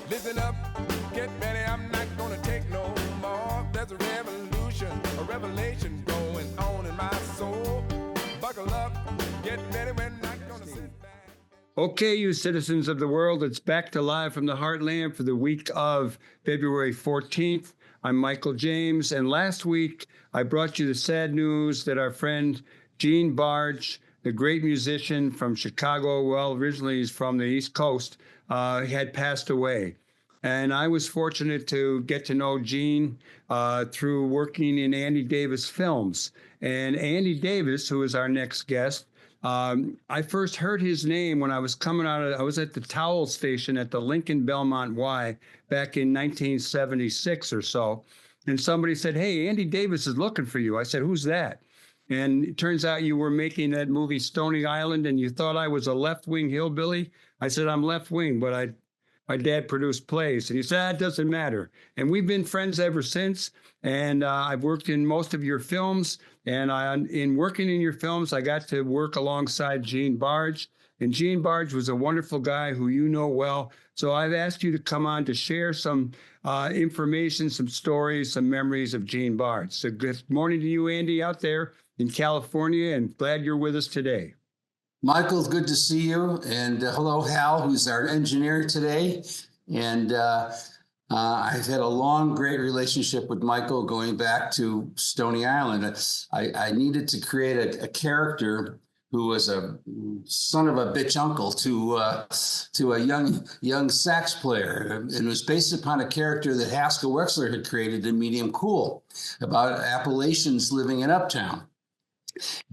Listen up, get ready, I'm not gonna take no more. There's a revolution, a revelation going on in my soul. Buckle up, get ready, we're not gonna sit back. Okay, you citizens of the world, it's back to Live from the Heartland for the week of February 14th. I'm Michael James, and last week I brought you the sad news that our friend Gene Barge, the great musician from Chicago, well, originally he's from the East Coast, had passed away. And I was fortunate to get to know Gene through working in Andy Davis films. And Andy Davis, who is our next guest, I first heard his name when I was I was at the Towel Station at the Lincoln Belmont Y back in 1976 or so. And somebody said, "Hey, Andy Davis is looking for you." I said, "Who's that?" And it turns out you were making that movie Stony Island and you thought I was a left-wing hillbilly. I said, "I'm left-wing, but my dad produced plays." And he said, "It doesn't matter." And we've been friends ever since. And I've worked in most of your films. And in working in your films, I got to work alongside Gene Barge. And Gene Barge was a wonderful guy who you know well. So I've asked you to come on to share some information, some stories, some memories of Gene Barge. So good morning to you, Andy, out there in California, and glad you're with us today. Michael, it's good to see you. And hello, Hal, who's our engineer today. And I've had a long, great relationship with Michael going back to Stony Island. I needed to create a character who was a son of a bitch uncle to a young sax player. And it was based upon a character that Haskell Wexler had created in Medium Cool about Appalachians living in Uptown.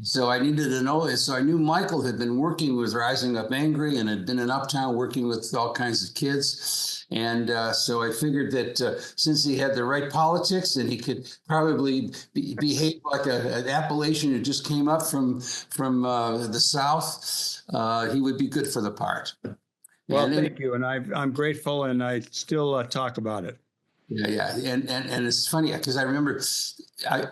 So I needed to know it. So I knew Michael had been working with Rising Up Angry and had been in Uptown working with all kinds of kids. And so I figured that since he had the right politics and he could probably behave like an Appalachian who just came up from the South, he would be good for the part. Well, thank you. And I'm grateful, and I still talk about it. Yeah. And it's funny because I remember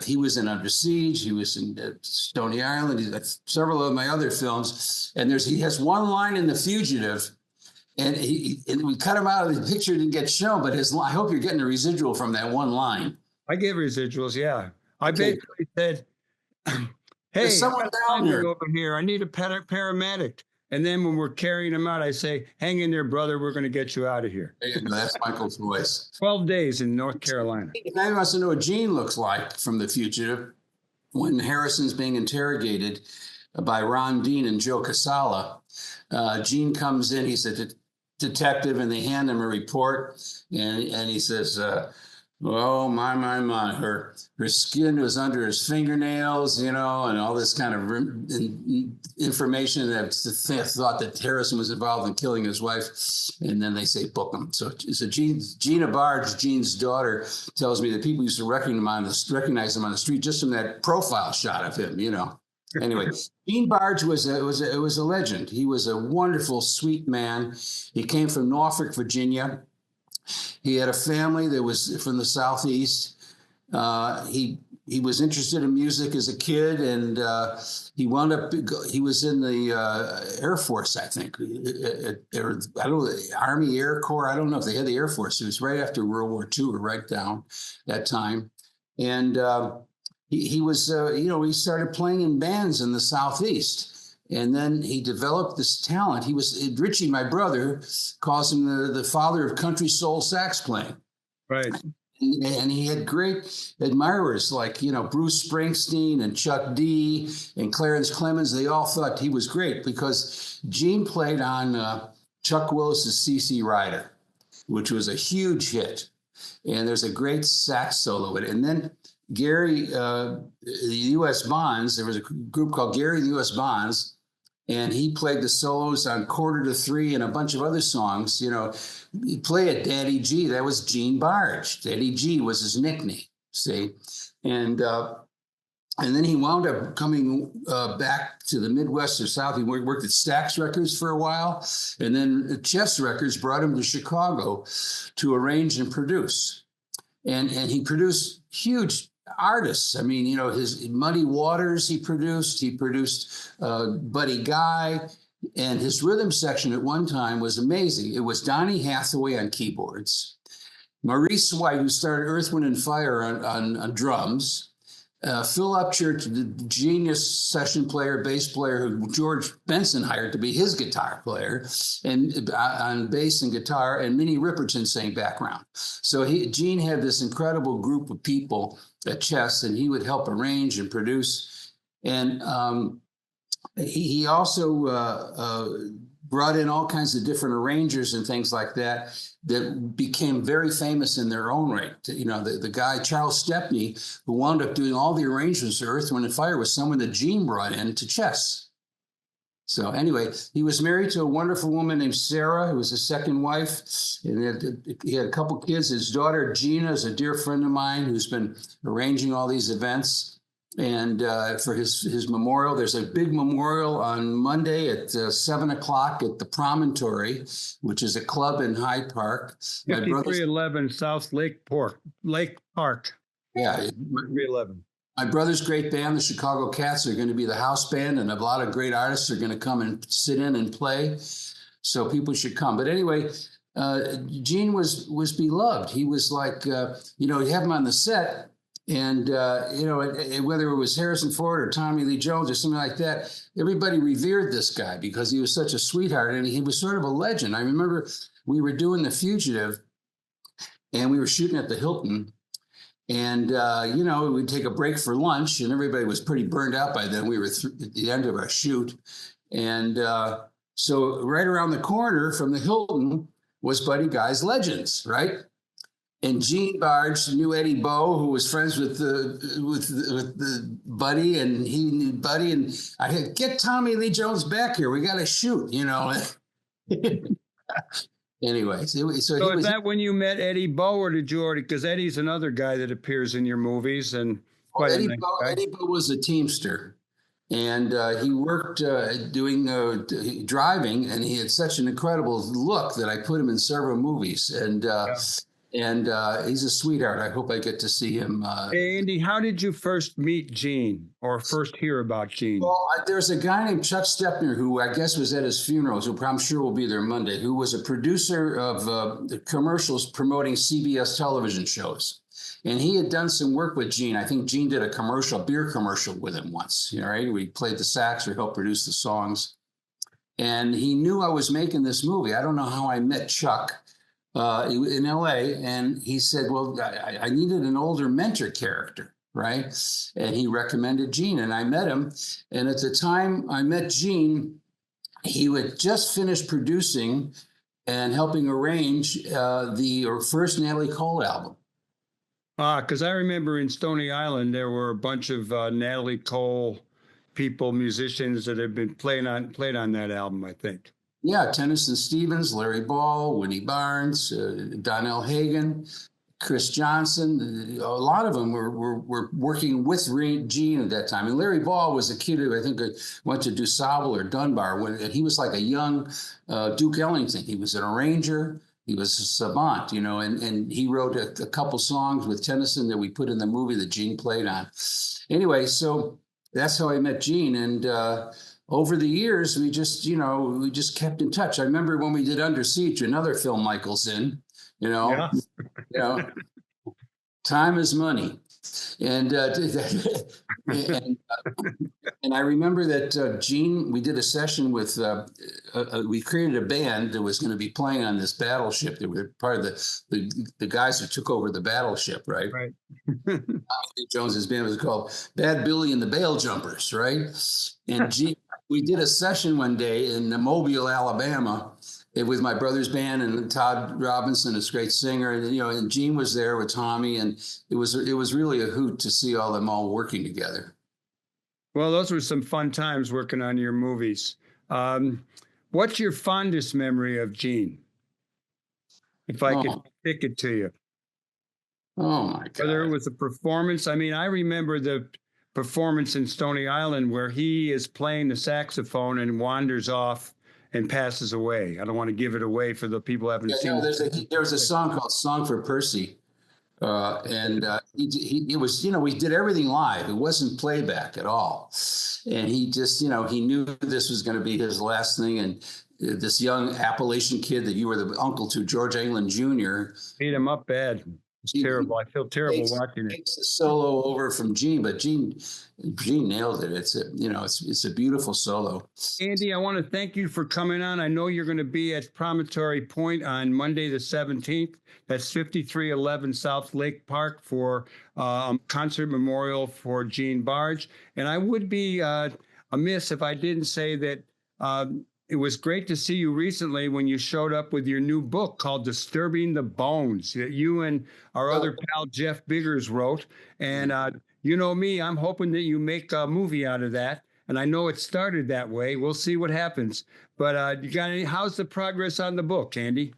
he was in Under Siege. He was in Stony Island. He's got several of my other films. And he has one line in The Fugitive, and we cut him out of the picture, didn't get shown, but I hope you're getting a residual from that one line. I give residuals, yeah. I basically said, "Hey, there's someone down here over here. I need a paramedic." And then when we're carrying him out, I say, "Hang in there, brother. We're going to get you out of here." That's Michael's voice. 12 days in North Carolina. Now wants to know what Gene looks like from The Fugitive when Harrison's being interrogated by Ron Dean and Joe Casala. Gene comes in. He's a detective, and they hand him a report. And he says, "Oh, my. Her skin was under his fingernails, and all this kind of information that thought that Harrison was involved in killing his wife." And then they say, "Book him." So Gina Barge, Gene's daughter, tells me that people used to recognize him on the street just from that profile shot of him, Anyway, Gene Barge was a legend. He was a wonderful, sweet man. He came from Norfolk, Virginia. He had a family that was from the Southeast. He was interested in music as a kid, and he was in the Air Force, I think. I don't know, the Army Air Corps. I don't know if they had the Air Force. It was right after World War II, or right down that time. And he was, he started playing in bands in the Southeast. And then he developed this talent. Richie, my brother, calls him the father of country soul sax playing. Right. And he had great admirers like, Bruce Springsteen and Chuck D and Clarence Clemens. They all thought he was great because Gene played on Chuck Willis's C.C. Rider, which was a huge hit. And there's a great sax solo in it. And then Gary, the U.S. Bonds, there was a group called Gary the U.S. Bonds, and he played the solos on Quarter to Three and a bunch of other songs. He played it, Daddy G. That was Gene Barge. Daddy G was his nickname, see? And then he wound up coming back to the Midwest or South. He worked at Stax Records for a while, and then Chess Records brought him to Chicago to arrange and produce. And he produced huge artists. I mean, his Muddy Waters he produced Buddy Guy. And his rhythm section at one time was amazing. It was Donny Hathaway on keyboards, Maurice White, who started Earth, Wind, and Fire on drums, Phil Upchurch, the genius session player, bass player, who George Benson hired to be his guitar player, and on bass and guitar, and Minnie Riperton sang background. So Gene had this incredible group of people at Chess, and he would help arrange and produce. And he also brought in all kinds of different arrangers and things like that became very famous in their own right. You know, the guy, Charles Stepney, who wound up doing all the arrangements for Earth, Wind, and Fire, was someone that Gene brought in to Chess. So anyway, he was married to a wonderful woman named Sarah, who was his second wife. And he had a couple kids. His daughter, Gina, is a dear friend of mine who's been arranging all these events. And for his memorial, there's a big memorial on Monday at 7 o'clock at the Promontory, which is a club in Hyde Park. 5311 South Lake Park. Yeah. 5311. My brother's great band, the Chicago Cats, are going to be the house band, and a lot of great artists are going to come and sit in and play. So people should come. But anyway, Gene was beloved. He was like, you have him on the set. And, whether it was Harrison Ford or Tommy Lee Jones or something like that, everybody revered this guy because he was such a sweetheart and he was sort of a legend. I remember we were doing The Fugitive and we were shooting at the Hilton. And, we'd take a break for lunch and everybody was pretty burned out by then. We were at the end of our shoot. And so right around the corner from the Hilton was Buddy Guy's Legends, right? And Gene Barge knew Eddie Bow, who was friends with the Buddy, and he knew Buddy. And I had, get Tommy Lee Jones back here. We got to shoot, Anyway, so is that when you met Eddie Bow, or did you already? Because Eddie's another guy that appears in your movies, and Eddie Bow was a Teamster, and he worked doing driving, and he had such an incredible look that I put him in several movies, and. Yeah. And he's a sweetheart. I hope I get to see him. Hey, Andy, how did you first meet Gene or first hear about Gene? Well, there's a guy named Chuck Stepner who I guess was at his funeral, who I'm sure will be there Monday, who was a producer of commercials promoting CBS television shows. And he had done some work with Gene. I think Gene did a beer commercial with him once, right? We played the sax or helped produce the songs. And he knew I was making this movie. I don't know how I met Chuck. In LA, and he said, well, I needed an older mentor character, right? And he recommended Gene, and I met him. And at the time I met Gene, he had just finished producing and helping arrange the first Natalie Cole album. Because I remember in Stony Island, there were a bunch of Natalie Cole musicians that had been played on that album, I think. Yeah, Tennyson Stevens, Larry Ball, Winnie Barnes, Donnell Hagen, Chris Johnson. A lot of them were working with Gene at that time. And Larry Ball was a kid who I think went to DuSable or Dunbar. He was like a young Duke Ellington. He was an arranger. He was a savant, and he wrote a couple songs with Tennyson that we put in the movie that Gene played on. Anyway, so that's how I met Gene. And over the years, we just kept in touch. I remember when we did Under Siege, another film Michael's in, Yeah. Time is money. And and I remember that Gene, we did a session with, we created a band that was going to be playing on this battleship. They were part of the guys who took over the battleship, right? Right. Jones's band was called Bad Billy and the Bale Jumpers, right? And Gene, we did a session one day in Mobile, Alabama, with my brother's band and Todd Robinson, this great singer, and Gene was there with Tommy, and it was really a hoot to see all them all working together. Well, those were some fun times working on your movies. What's your fondest memory of Gene? If I could pick it to you. Oh my God! Whether it was a performance, I remember the performance in Stony Island where he is playing the saxophone and wanders off and passes away. I don't want to give it away for the people who haven't seen it. There was a song called Song for Percy. And it was, we did everything live. It wasn't playback at all. And he just, he knew this was going to be his last thing. And this young Appalachian kid that you were the uncle to, George England Jr. Beat him up bad. It's terrible. I feel terrible watching it. Takes the solo over from Gene, but Gene nailed it. It's a beautiful solo. Andy, I want to thank you for coming on. I know you're going to be at Promontory Point on Monday the 17th. That's 5311 South Lake Park for concert memorial for Gene Barge. And I would be amiss if I didn't say that it was great to see you recently when you showed up with your new book called Disturbing the Bones that you and our other pal Jeff Biggers wrote. And you know me, I'm hoping that you make a movie out of that. And I know it started that way. We'll see what happens. But how's the progress on the book, Andy?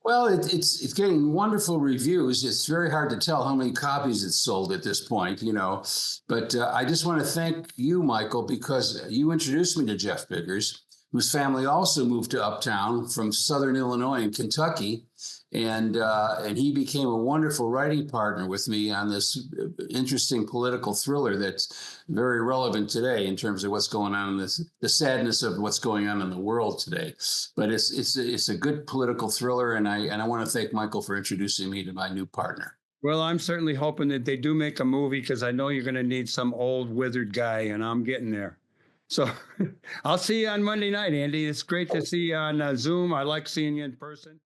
Well, it's getting wonderful reviews. It's very hard to tell how many copies it's sold at this point, But I just want to thank you, Michael, because you introduced me to Jeff Biggers, whose family also moved to Uptown from Southern Illinois and Kentucky. And he became a wonderful writing partner with me on this interesting political thriller that's very relevant today in terms of what's going on in the sadness of what's going on in the world today. But it's a good political thriller, and I want to thank Michael for introducing me to my new partner. Well, I'm certainly hoping that they do make a movie because I know you're going to need some old withered guy, and I'm getting there. So I'll see you on Monday night, Andy. It's great to see you on Zoom. I like seeing you in person.